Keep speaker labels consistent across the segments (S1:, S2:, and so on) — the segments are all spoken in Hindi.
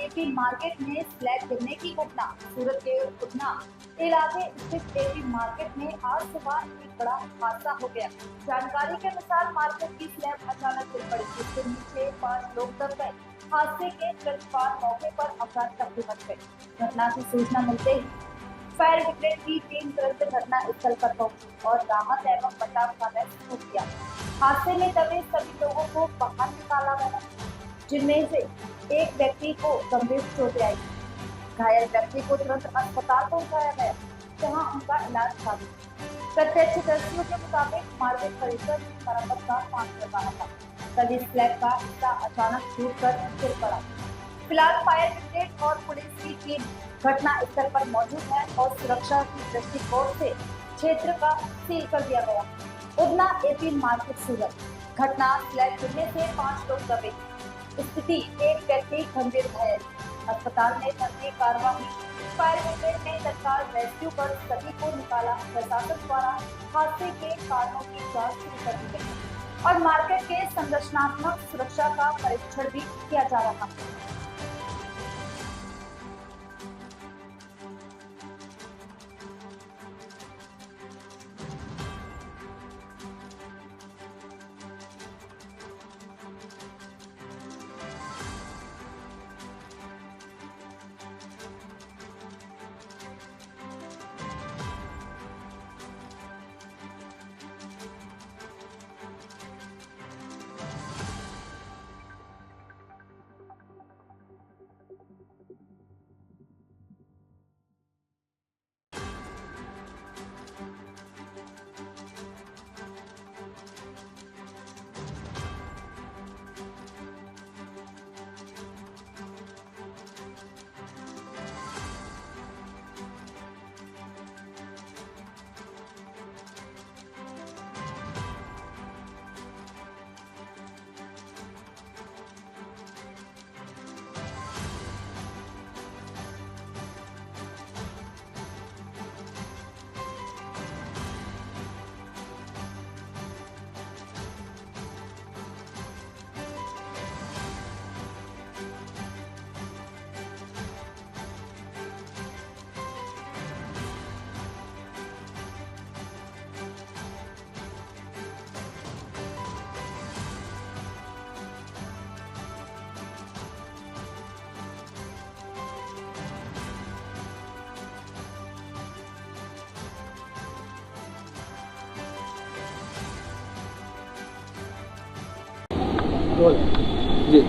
S1: एपी मार्केट में स्लैब गिरने की घटना। सूरत के उधना इलाके स्थित एपी मार्केट में आज सुबह एक बड़ा हादसा हो गया। जानकारी के अनुसार मार्केट की स्लैब अचानक गिर पड़ी, जिसके नीचे 5 लोग दब गए। हादसे के तुरंत बाद मौके पर अफरा तफरी मच गई। घटना की सूचना मिलते ही फायर ब्रिगेड की टीम तुरंत घटना स्थल पर पहुंची और राहत एवं बचाव कार्य शुरू किया। हादसे में दबे सभी लोगों को बाहर निकाला गया, जिनमें से एक व्यक्ति को गंभीर चोटें आई। घायल व्यक्ति को तुरंत अस्पताल पहुंचाया गया, जहां उनका इलाज जारी है। प्रत्यक्षदर्शियों के मुताबिक मार्केट परिसर में मरम्मत का काम चल रहा था, तभी स्लैब का हिस्सा अचानक टूटकर गिर पड़ा। फिलहाल फायर ब्रिगेड और पुलिस की टीम घटना स्थल पर मौजूद है और सुरक्षा की दृष्टिकोण से क्षेत्र का सील कर दिया गया। उधना एपी मार्केट सूरत। घटना स्लैब गिरने से 5 लोग दबे, स्थिति एक व्यक्ति गंभीर घायल, अस्पताल में भर्ती कार्यवाही। फायर ब्रिगेड ने तत्काल रेस्क्यू कर सभी को निकाला। प्रशासन द्वारा हादसे के कारणों की जांच शुरू कर दी गई और मार्केट के संरचनात्मक सुरक्षा का परीक्षण भी किया जा रहा है।
S2: જી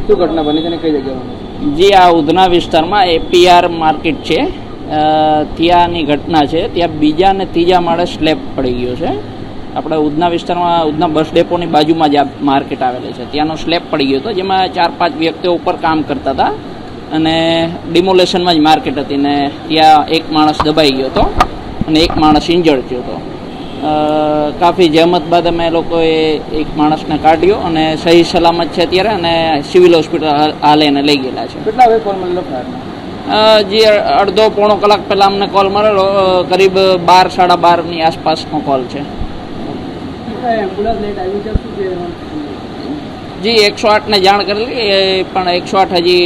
S2: શું ઘટના બની છે ને કઈ જગ્યામાં?
S3: જી આ ઉધના વિસ્તારમાં એપીઆર માર્કેટ છે, ત્યાંની ઘટના છે. ત્યાં બીજા અને ત્રીજા માળે સ્લેબ પડી ગયો છે. આપણે ઉધના વિસ્તારમાં ઉધના બસ ડેપોની બાજુમાં જ આ માર્કેટ આવેલી છે, ત્યાંનો સ્લેબ પડી ગયો હતો, જેમાં 4-5 વ્યક્તિઓ ઉપર કામ કરતા હતા અને ડિમોલેશનમાં જ માર્કેટ હતી ને ત્યાં એક માણસ દબાઈ ગયો હતો અને એક માણસ ઇન્જર્ડ થયો હતો. કાફી જહેમત બાદ અમે લોકોએ એક માણસને કાઢ્યો અને સહી સલામત છે અત્યારે અને સિવિલ હોસ્પિટલ હાલ એને લઈ ગયેલા છે.
S2: કેટલા વાગે કોલ મળેલો ફાયરનો?
S3: જે અડધો-પોણો કલાક પહેલાં અમને કોલ મળેલો, કરીબ 12-12:30ની આસપાસનો કોલ છે.
S2: એમ્બ્યુલન્સ લેટ આવી છે શું છે?
S3: જી 108ને જાણ કરેલી, પણ 108 હજી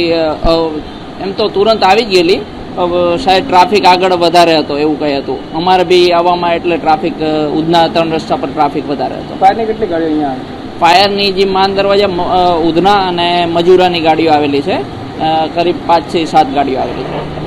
S3: એમ તો તુરંત આવી જ ગયેલી. શાયદ ટ્રાફિક આગળ વધારે હતો એવું કંઈ હતું. અમારે બી આવવામાં એટલે ટ્રાફિક ઉધના 3 રસ્તા પર ટ્રાફિક વધારે હતો.
S2: ફાયરની કેટલી ગાડીઓ અહીંયા આવી?
S3: ફાયરની જે માન દરવાજા ઉધના અને મજૂરાની ગાડીઓ આવેલી છે, કરીબ 5-7 ગાડીઓ આવેલી છે.